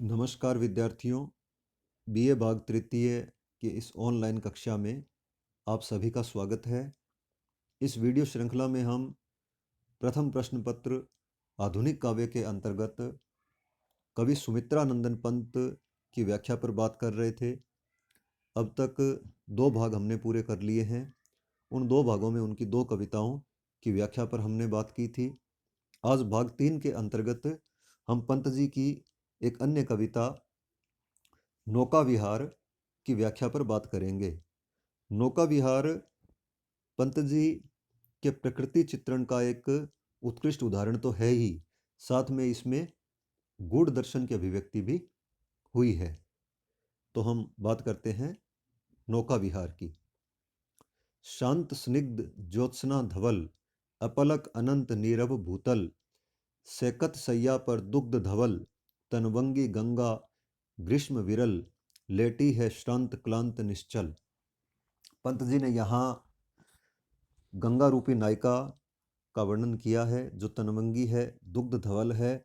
नमस्कार विद्यार्थियों, बीए भाग तृतीय की इस ऑनलाइन कक्षा में आप सभी का स्वागत है। इस वीडियो श्रृंखला में हम प्रथम प्रश्न पत्र आधुनिक काव्य के अंतर्गत कवि सुमित्रानंदन पंत की व्याख्या पर बात कर रहे थे। अब तक 2 भाग हमने पूरे कर लिए हैं। उन 2 भागों में उनकी 2 कविताओं की व्याख्या पर हमने बात की थी। आज भाग 3 के अंतर्गत हम पंत जी की एक अन्य कविता नौका विहार की व्याख्या पर बात करेंगे। नौका विहार पंत जी के प्रकृति चित्रण का एक उत्कृष्ट उदाहरण तो है ही, साथ में इसमें गूढ़ दर्शन की अभिव्यक्ति भी हुई है। तो हम बात करते हैं नौका विहार की। शांत स्निग्ध ज्योत्सना धवल, अपलक अनंत नीरव भूतल, सैकत सैया पर दुग्ध धवल, तनवंगी गंगा ग्रीष्म विरल, लेटी है श्रांत क्लांत निश्चल। पंत जी ने यहाँ गंगा रूपी नायिका का वर्णन किया है जो तनवंगी है, दुग्ध धवल है,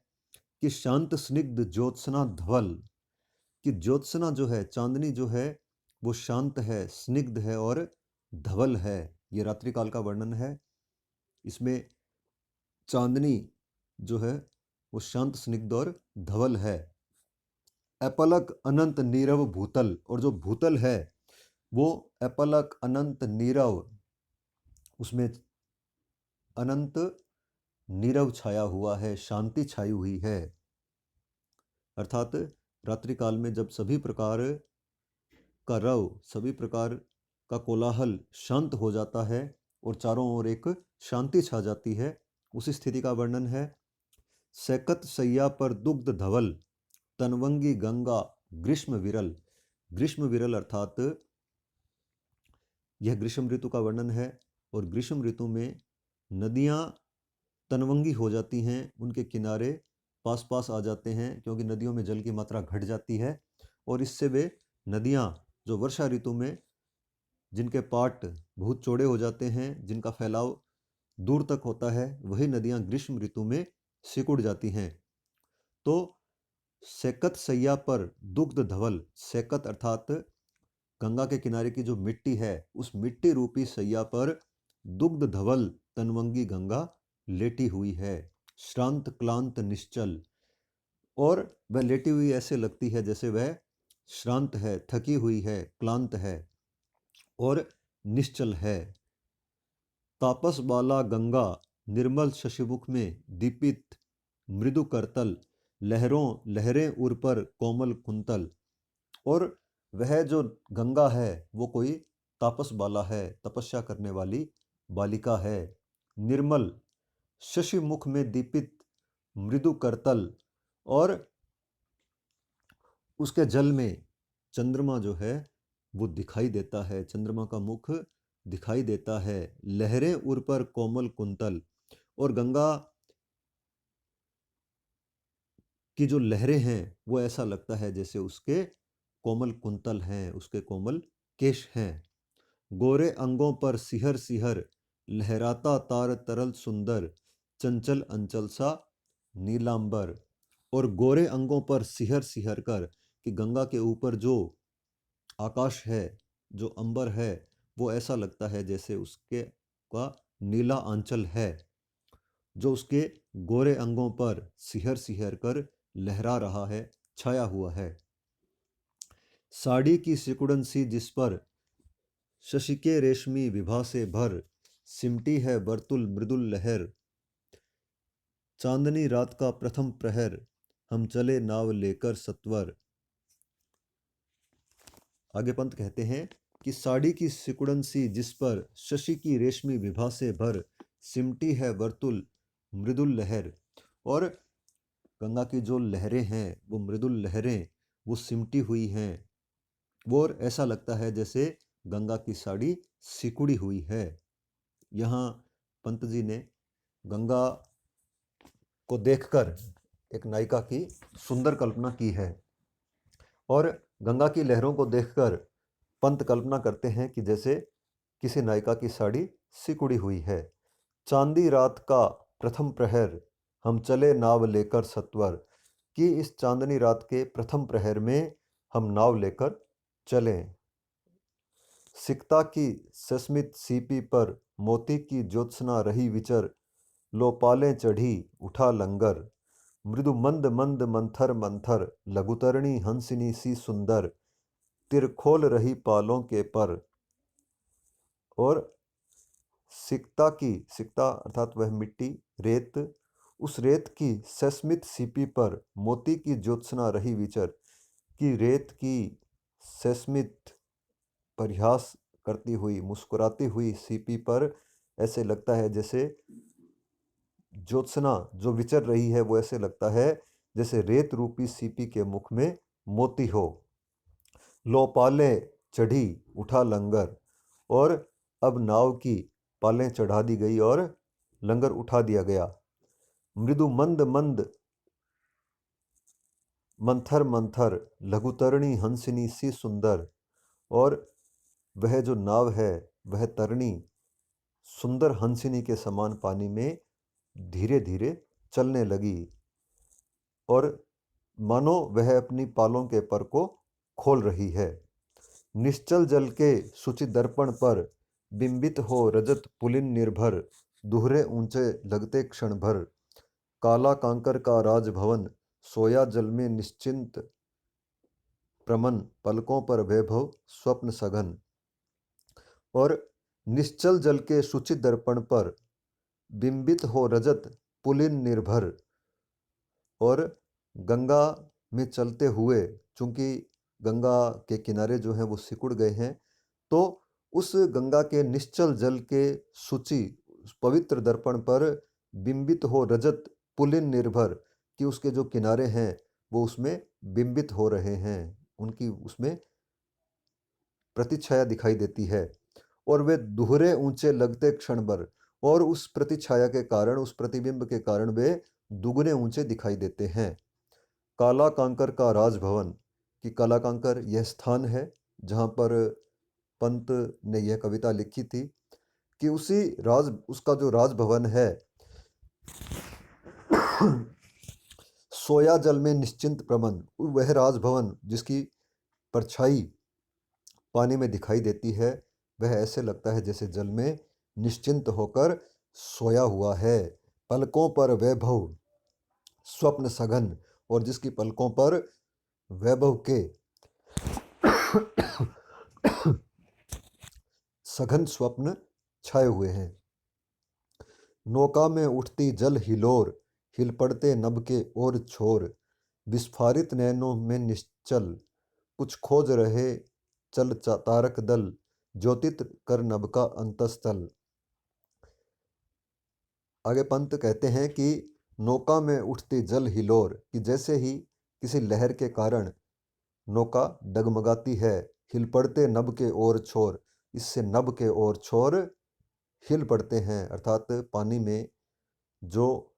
कि शांत स्निग्ध ज्योत्सना धवल, कि ज्योत्सना जो है, चांदनी जो है, वो शांत है, स्निग्ध है और धवल है। ये रात्रि काल का वर्णन है। इसमें चांदनी जो है वो शांत स्निग्ध और धवल है। अपलक अनंत नीरव भूतल, और जो भूतल है वो अपलक अनंत नीरव, उसमें अनंत नीरव छाया हुआ है, शांति छाई हुई है। अर्थात रात्रि काल में जब सभी प्रकार का रव, सभी प्रकार का कोलाहल शांत हो जाता है और चारों ओर एक शांति छा जाती है, उस स्थिति का वर्णन है। सैकत सैया पर दुग्ध धवल, तनवंगी गंगा ग्रीष्म विरल। ग्रीष्म विरल अर्थात यह ग्रीष्म ऋतु का वर्णन है, और ग्रीष्म ऋतु में नदियाँ तनवंगी हो जाती हैं, उनके किनारे पास पास आ जाते हैं, क्योंकि नदियों में जल की मात्रा घट जाती है, और इससे वे नदियाँ जो वर्षा ऋतु में जिनके पाट बहुत चौड़े हो जाते हैं, जिनका फैलाव दूर तक होता है, वही नदियाँ ग्रीष्म ऋतु में सिकुड़ जाती हैं। तो सैकत सैया पर दुग्ध धवल, सैकत अर्थात गंगा के किनारे की जो मिट्टी है, उस मिट्टी रूपी सैया पर दुग्ध धवल तनवंगी गंगा लेटी हुई है, श्रांत क्लांत निश्चल, और वह लेटी हुई ऐसे लगती है जैसे वह श्रांत है, थकी हुई है, क्लांत है और निश्चल है। तापस बाला गंगा निर्मल शशिमुख में दीपित मृदु करतल, लहरों लहरें उर पर कोमल कुंतल। और वह जो गंगा है वो कोई तापस बाला है, तपस्या करने वाली बालिका है। निर्मल शशि मुख में दीपित मृदु करतल, और उसके जल में चंद्रमा जो है वो दिखाई देता है, चंद्रमा का मुख दिखाई देता है। लहरें उर पर कोमल कुंतल, और गंगा की जो लहरें हैं वो ऐसा लगता है जैसे उसके कोमल कुंतल हैं, उसके कोमल केश हैं। गोरे अंगों पर सिहर सिहर, लहराता तार तरल सुंदर, चंचल अंचल सा नीलांबर। और गोरे अंगों पर सिहर सिहर कर, कि गंगा के ऊपर जो आकाश है, जो अंबर है, वो ऐसा लगता है जैसे उसके का नीला आंचल है, जो उसके गोरे अंगों पर सिहर सिहर कर लहरा रहा है, छाया हुआ है। साड़ी की सिकुड़न सी जिस पर शशिके रेशमी विभा से भर, सिमटी है वर्तुल मृदुल लहर, चांदनी रात का प्रथम प्रहर, हम चले नाव लेकर सत्वर। आगे पंत कहते हैं कि साड़ी की सिकुड़न सी जिस पर शशि की रेशमी विभा से भर, सिमटी है वर्तुल मृदुल लहर। और गंगा की जो लहरें हैं वो मृदुल लहरें, वो सिमटी हुई हैं, वो और ऐसा लगता है जैसे गंगा की साड़ी सिकुड़ी हुई है। यहाँ पंत जी ने गंगा को देखकर एक नायिका की सुंदर कल्पना की है, और गंगा की लहरों को देखकर पंत कल्पना करते हैं कि जैसे किसी नायिका की साड़ी सिकुड़ी हुई है। चांदी रात का प्रथम प्रहर, हम चले नाव लेकर सत्वर, कि इस चांदनी रात के प्रथम प्रहर में हम नाव लेकर चलें। सिकता की सस्मित सीपी पर मोती की ज्योत्सना रही विचर, लो पालें चढ़ी उठा लंगर, मृदु मंद मंद मंथर मंथर, लघुतरणी हंसिनी सी सुंदर, तिरखोल रही पालों के पर। और सिकता अर्थात वह मिट्टी, रेत, उस रेत की सस्मित सीपी पर मोती की ज्योत्सना रही विचर, कि रेत की सस्मित परिहास करती हुई मुस्कुराती हुई सीपी पर ऐसे लगता है जैसे ज्योत्सना जो विचर रही है, वो ऐसे लगता है जैसे रेत रूपी सीपी के मुख में मोती हो। लो पाले चढ़ी उठा लंगर, और अब नाव की पालें चढ़ा दी गई और लंगर उठा दिया गया। मृदु मंद मंद मंथर मंथर, लघुतरणी हंसिनी सी सुंदर, और वह जो नाव है वह तरणी सुंदर हंसिनी के समान पानी में धीरे धीरे चलने लगी, और मानो वह अपनी पालों के पर को खोल रही है। निश्चल जल के शुचि दर्पण पर बिंबित हो रजत पुलिन निर्भर, दुहरे ऊंचे लगते क्षण भर, काला कांकर का राजभवन, सोया जल में निश्चिंत प्रमन, पलकों पर वैभव स्वप्न सघन। और निश्चल जल के शुचि दर्पण पर बिंबित हो रजत पुलिन निर्भर, और गंगा में चलते हुए, चूंकि गंगा के किनारे जो हैं वो सिकुड़ गए हैं, तो उस गंगा के निश्चल जल के शुचि पवित्र दर्पण पर बिंबित हो रजत पुलिन निर्भर, कि उसके जो किनारे हैं वो उसमें बिंबित हो रहे हैं, उनकी उसमें प्रतिछाया दिखाई देती है, और वे दोहरे ऊंचे लगते क्षण भर, और उस प्रतिछाया के कारण, उस प्रतिबिंब के कारण वे दुगने ऊंचे दिखाई देते हैं। काला कांकर का राजभवन, कि काला कांकर यह स्थान है जहाँ पर पंत ने यह कविता लिखी थी, कि उसका जो राजभवन है सोया जल में निश्चिंत प्रमन, वह राजभवन जिसकी परछाई पानी में दिखाई देती है, वह ऐसे लगता है जैसे जल में निश्चिंत होकर सोया हुआ है। पलकों पर वैभव स्वप्न सघन, और जिसकी पलकों पर वैभव के सघन स्वप्न छाए हुए हैं। नौका में उठती जल हिलोर, हिल पड़ते नभ के ओर छोर, विस्फारित नैनों में निश्चल, कुछ खोज रहे चल तारक दल, ज्योतित कर नभ का अंतस्थल। आगे पंत कहते हैं कि नौका में उठती जल हिलोर, कि जैसे ही किसी लहर के कारण नौका डगमगाती है, हिल पड़ते नभ के ओर छोर, इससे नभ के ओर छोर हिल पड़ते हैं, अर्थात पानी में जो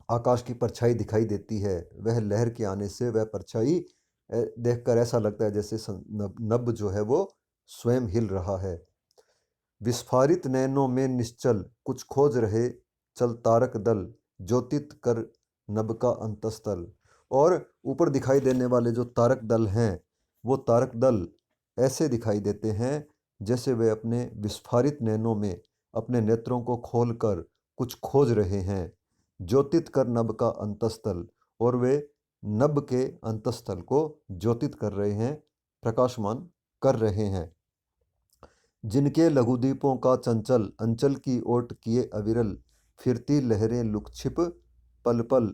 आकाश की परछाई दिखाई देती है, वह लहर के आने से वह परछाई देखकर ऐसा लगता है जैसे नभ जो है वो स्वयं हिल रहा है। विस्फारित नैनों में निश्चल, कुछ खोज रहे चल तारक दल, ज्योतित कर नभ का अंतस्थल। और ऊपर दिखाई देने वाले जो तारक दल हैं, वो तारक दल ऐसे दिखाई देते हैं जैसे वे अपने विस्फारित नैनों में अपने नेत्रों को खोलकर कुछ खोज रहे हैं। ज्योतित कर नभ का अंतस्थल, और वे नभ के अंतस्थल को ज्योतित कर रहे हैं, प्रकाशमान कर रहे हैं। जिनके लघुद्वीपों का चंचल, अंचल की ओट किए अविरल, फिरती लहरें लुकछिप पल पल।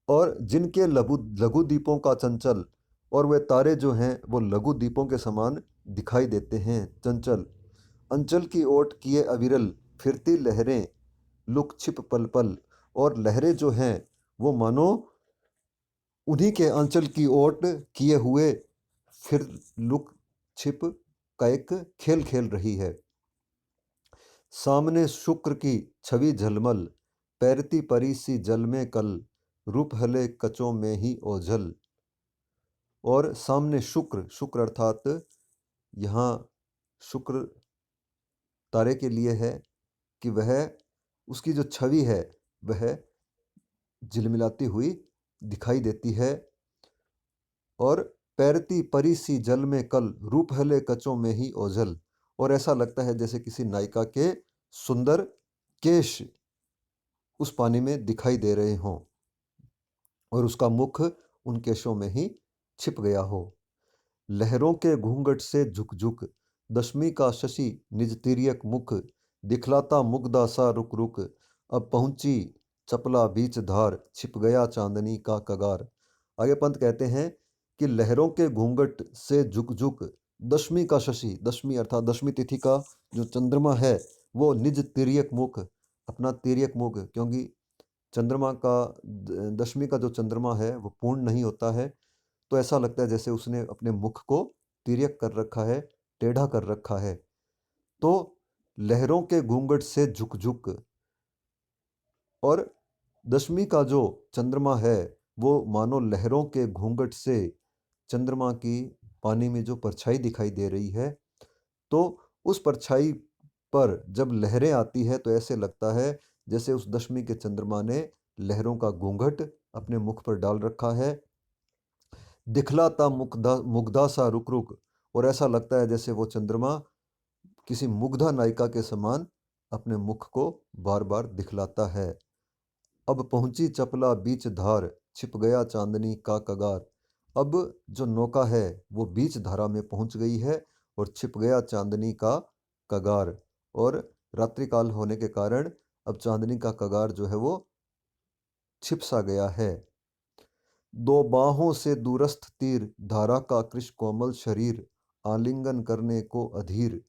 और जिनके लघु द्वीपों का चंचल, और वे तारे जो हैं वो लघु द्वीपों के समान दिखाई देते हैं, चंचल। अंचल की ओट किए अविरल, फिरती लहरें लुक छिप पल पल, और लहरें जो हैं वो मानो उन्हीं के अंचल की ओट किए हुए फिर लुक छिप का एक खेल खेल रही है। सामने शुक्र की छवि झलमल, पैरती परी सी जल में कल, रूप हले कचों में ही ओझल। और सामने शुक्र, शुक्र अर्थात यहाँ शुक्र तारे के लिए है कि वह उसकी जो छवि है वह झिलमिलाती हुई दिखाई देती है। और पैरती परी सी जल में कल, रूप हले कचों में ही ओझल। और ऐसा लगता है जैसे किसी नायिका के सुंदर केश उस पानी में दिखाई दे रहे हों और उसका मुख उन केशों में ही छिप गया हो। लहरों के घूंघट से झुक झुक, दशमी का शशि निज तिर्यक मुख, दिखलाता मुग्धा सा रुक रुक, अब पहुंची चपला बीच धार, छिप गया चांदनी का कगार। आगे पंत कहते हैं कि लहरों के घूंघट से झुक झुक, दशमी का शशि, दशमी अर्थात दशमी तिथि का जो चंद्रमा है वो निज तिर्यक मुख, अपना तिर्यक मुख, क्योंकि चंद्रमा का दशमी का जो चंद्रमा है वो पूर्ण नहीं होता है, तो ऐसा लगता है जैसे उसने अपने मुख को तिर्यक कर रखा है, टेढ़ा कर रखा है। तो लहरों के घूंघट से झुक झुक, और दशमी का जो चंद्रमा है वो मानो लहरों के घूंघट से चंद्रमा की पानी में जो परछाई दिखाई दे रही है, तो उस परछाई पर जब लहरें आती है तो ऐसे लगता है जैसे उस दशमी के चंद्रमा ने लहरों का घूंघट अपने मुख पर डाल रखा है। दिखलाता मुग्धा सा रुक रुक, और ऐसा लगता है जैसे वो चंद्रमा किसी मुग्धा नायिका के समान अपने मुख को बार बार दिखलाता है। अब पहुंची चपला बीच धार, छिप गया चांदनी का कगार। अब जो नौका है वो बीच धारा में पहुंच गई है और छिप गया चांदनी का कगार। और रात्रिकाल होने के कारण अब चांदनी का कगार जो है वो छिप सा गया है। दो बाहों से दूरस्थ तीर, धारा का कृश कोमल शरीर, आलिंगन करने को अधीर।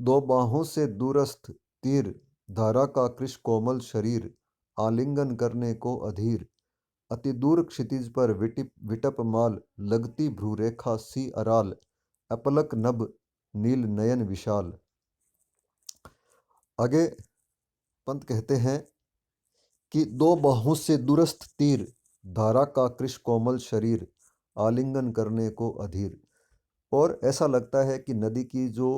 दो बाहों से दूरस्थ तीर, धारा का कृश कोमल शरीर, आलिंगन करने को अधीर। अति दूर क्षितिज पर विटप माल, लगती भ्रूरेखा सी अराल, अपलक नभ नील नयन विशाल। आगे पंत कहते हैं कि दो बाहों से दूरस्थ तीर, धारा का कृश कोमल शरीर, आलिंगन करने को अधीर। और ऐसा लगता है कि नदी की जो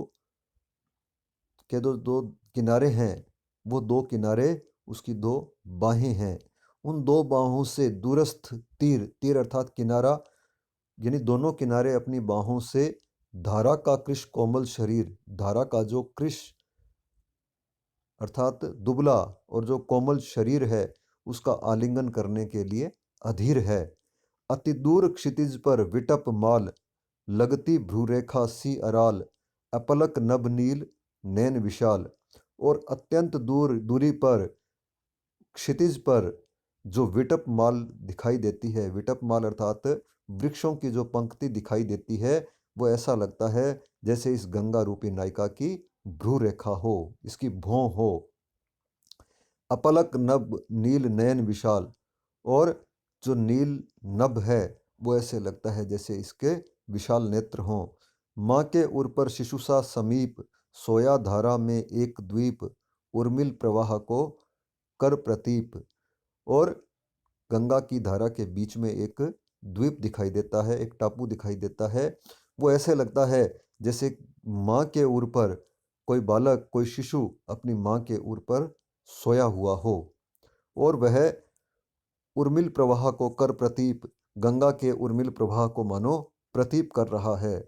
के दो दो किनारे हैं वो दो किनारे उसकी दो बाहें हैं। उन दो बाहों से दूरस्थ तीर, तीर अर्थात किनारा, यानी दोनों किनारे अपनी बाहों से धारा का कृश कोमल शरीर, धारा का जो कृश अर्थात दुबला और जो कोमल शरीर है उसका आलिंगन करने के लिए अधीर है। अति दूर क्षितिज पर विटप माल, लगती भ्रूरेखा सी अराल, अपलक नभ नील नैन विशाल। और अत्यंत दूरी पर क्षितिज पर जो विटप माल दिखाई देती है, विटप माल अर्थात वृक्षों की जो पंक्ति दिखाई देती है, वो ऐसा लगता है जैसे इस गंगा रूपी नायिका की भ्रू रेखा हो, इसकी भौं हो। अपलक नभ नील नयन विशाल, और जो नील नभ है वो ऐसे लगता है जैसे इसके विशाल नेत्र हों। माँ के उर पर शिशु सा समीप, सोया धारा में एक द्वीप, उर्मिल प्रवाह को कर प्रतीप। और गंगा की धारा के बीच में एक द्वीप दिखाई देता है, एक टापू दिखाई देता है। वो ऐसे लगता है जैसे माँ के उर पर कोई बालक, कोई शिशु अपनी माँ के उर पर सोया हुआ हो, और वह उर्मिल प्रवाह को कर प्रतीप, गंगा के उर्मिल प्रवाह को मानो प्रतीप कर रहा है,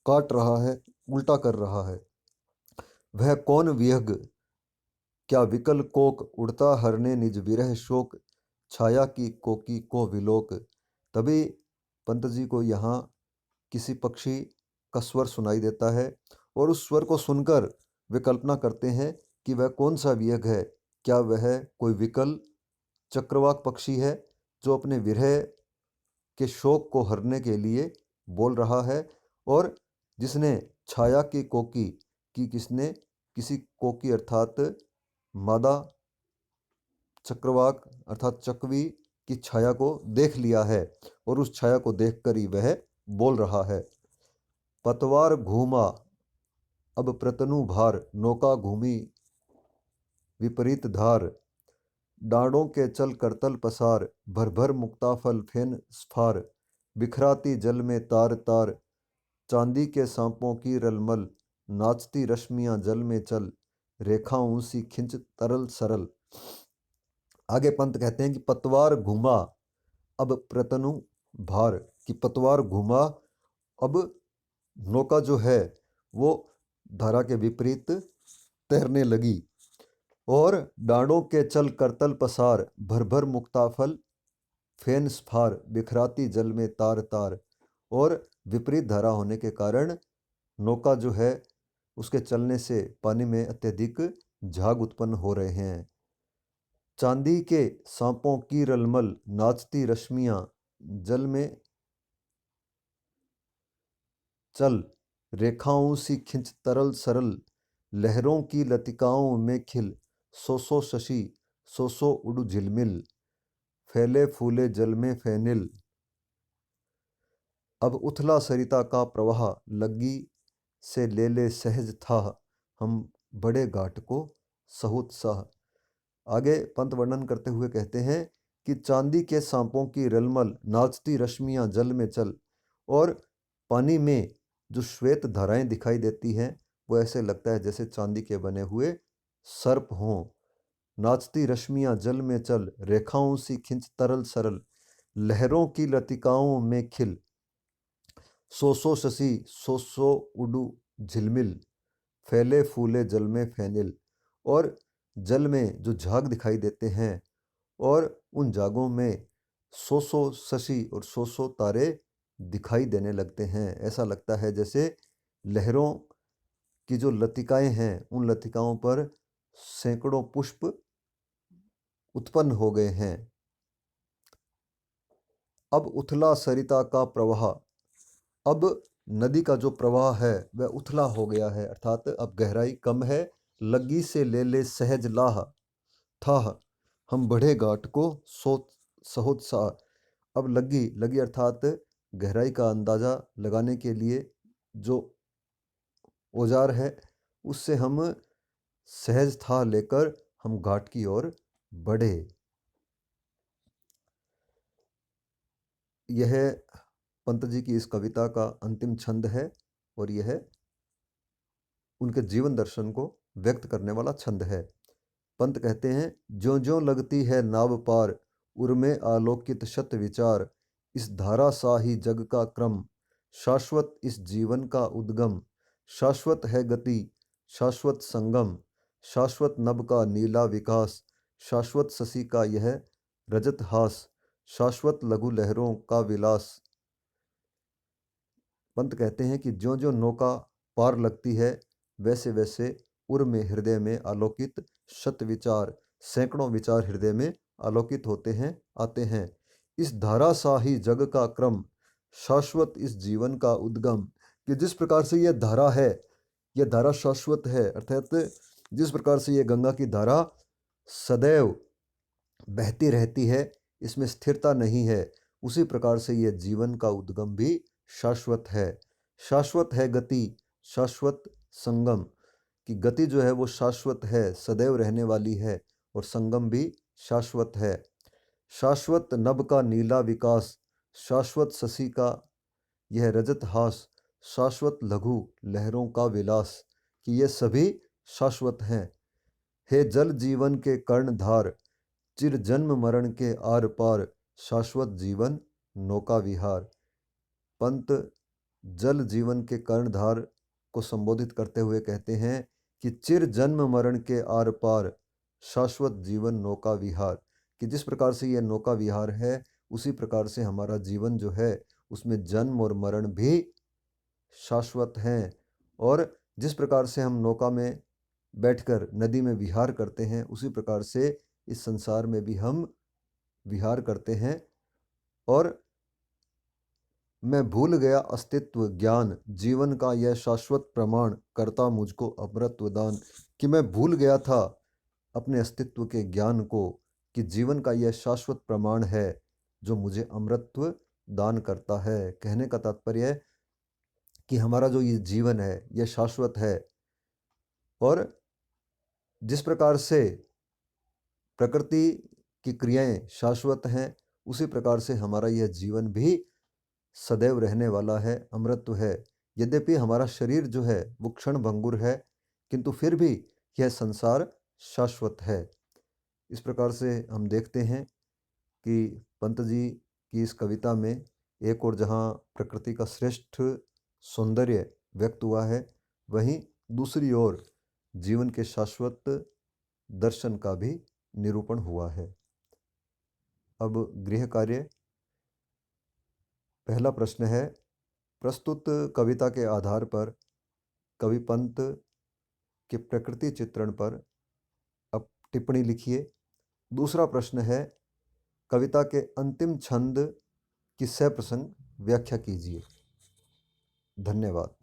काट रहा है, उल्टा कर रहा है। वह कौन विहग, क्या विकल कोक, उड़ता हरने निज विरह शोक, छाया की कोकी को विलोक। तभी पंत जी को यहाँ किसी पक्षी का स्वर सुनाई देता है, और उस स्वर को सुनकर वे कल्पना करते हैं कि वह कौन सा विहग है। क्या वह कोई विकल चक्रवाक पक्षी है जो अपने विरह के शोक को हरने के लिए बोल रहा है, और जिसने छाया की कोकी की, किसने किसी कोकी अर्थात मादा चक्रवाक अर्थात चकवी की छाया को देख लिया है, और उस छाया को देखकर ही वह बोल रहा है। पतवार घूमा अब प्रतनु भार, नौका घूमी विपरीत धार, डांडों के चल करतल पसार, भर भर मुक्ताफल फेन स्फार, बिखराती जल में तार तार, चांदी के सांपों की रलमल, नाचती रश्मियां जल में चल, रेखाओं सी खिंच तरल सरल। आगे पंत कहते हैं कि पतवार घुमा अब प्रतनु भार, कि पतवार घुमा अब नौका जो है वो धारा के विपरीत तैरने लगी। और डांडों के चल करतल पसार, भर भर मुक्ताफल फेन स्फार, बिखराती जल में तार तार। और विपरीत धारा होने के कारण नौका जो है उसके चलने से पानी में अत्यधिक झाग उत्पन्न हो रहे हैं। चांदी के सांपों की रलमल, नाचती रश्मियां जल में चल, रेखाओं सी खिंच तरल सरल, लहरों की लतिकाओं में खिल, सो शशि सो उड़ू झिलमिल, फैले फूले जल में फैनिल। अब उथला सरिता का प्रवाह, लग्गी से ले सहज था, हम बड़े घाट को सहुत्साह। आगे पंत वर्णन करते हुए कहते हैं कि चांदी के सांपों की रलमल, नाचती रश्मियां जल में चल। और पानी में जो श्वेत धाराएं दिखाई देती हैं वो ऐसे लगता है जैसे चांदी के बने हुए सर्प हों। नाचती रश्मियां जल में चल, रेखाओं सी खिंच तरल सरल, लहरों की लतिकाओं में खिल, सो शशि सो उडू झिलमिल, फैले फूले जल में फैनिल। और जल में जो झाग दिखाई देते हैं और उन झागों में सौ शशि और सौ तारे दिखाई देने लगते हैं। ऐसा लगता है जैसे लहरों की जो लतिकाएं हैं उन लतिकाओं पर सैकड़ों पुष्प उत्पन्न हो गए हैं। अब उथला सरिता का प्रवाह, अब नदी का जो प्रवाह है वह उथला हो गया है, अर्थात अब गहराई कम है। लग्गी से ले सहज लाह था, हम बढ़े घाट को सहोत्साह। अब लग्गी लगी अर्थात गहराई का अंदाजा लगाने के लिए जो औजार है उससे हम सहज था लेकर हम घाट की ओर बढ़े। यह पंत जी की इस कविता का अंतिम छंद है और यह उनके जीवन दर्शन को व्यक्त करने वाला छंद है। पंत कहते हैं, ज्यों ज्यों लगती है नाव पार, उर्मे आलोकित शत विचार, इस धारा सा ही जग का क्रम, शाश्वत इस जीवन का उद्गम, शाश्वत है गति शाश्वत संगम, शाश्वत नभ का नीला विकास, शाश्वत शशि का यह रजत हास, शाश्वत लघु लहरों का विलास। पंत कहते हैं कि ज्यों ज्यों नौका पार लगती है वैसे वैसे उर में हृदय में आलोकित शत विचार, सैकड़ों विचार हृदय में आलोकित होते हैं आते हैं। इस धारा सा ही जग का क्रम, शाश्वत इस जीवन का उद्गम, कि जिस प्रकार से यह धारा है यह धारा शाश्वत है, अर्थात जिस प्रकार से यह गंगा की धारा सदैव बहती रहती है, इसमें स्थिरता नहीं है, उसी प्रकार से यह जीवन का उद्गम भी शाश्वत है। शाश्वत है गति शाश्वत संगम, कि गति जो है वो शाश्वत है, सदैव रहने वाली है, और संगम भी शाश्वत है। शाश्वत नभ का नीला विकास, शाश्वत शशि का यह रजत हास, शाश्वत लघु लहरों का विलास, कि ये सभी शाश्वत हैं। हे जल जीवन के कर्णधार, चिर जन्म मरण के आर पार, शाश्वत जीवन नौका विहार। पंत जल जीवन के कर्णधार को संबोधित करते हुए कहते हैं कि चिर जन्म मरण के आर पार, शाश्वत जीवन नौका विहार, कि जिस प्रकार से यह नौका विहार है उसी प्रकार से हमारा जीवन जो है उसमें जन्म और मरण भी शाश्वत हैं। और जिस प्रकार से हम नौका में बैठकर नदी में विहार करते हैं उसी प्रकार से इस संसार में भी हम विहार करते हैं। और मैं भूल गया अस्तित्व ज्ञान, जीवन का यह शाश्वत प्रमाण, करता मुझको अमृतत्व दान, कि मैं भूल गया था अपने अस्तित्व के ज्ञान को, कि जीवन का यह शाश्वत प्रमाण है जो मुझे अमृतत्व दान करता है। कहने का तात्पर्य है कि हमारा जो ये जीवन है यह शाश्वत है, और जिस प्रकार से प्रकृति की क्रियाएं शाश्वत हैं उसी प्रकार से हमारा यह जीवन भी सदैव रहने वाला है, अमृतत्व है। यद्यपि हमारा शरीर जो है वो क्षणभंगुर है, किंतु फिर भी यह संसार शाश्वत है। इस प्रकार से हम देखते हैं कि पंत जी की इस कविता में एक और जहाँ प्रकृति का श्रेष्ठ सौंदर्य व्यक्त हुआ है, वहीं दूसरी ओर जीवन के शाश्वत दर्शन का भी निरूपण हुआ है। अब गृह कार्य। पहला प्रश्न है, प्रस्तुत कविता के आधार पर कवि पंत के प्रकृति चित्रण पर अब टिप्पणी लिखिए। दूसरा प्रश्न है, कविता के अंतिम छंद की सप्रसंग व्याख्या कीजिए। धन्यवाद।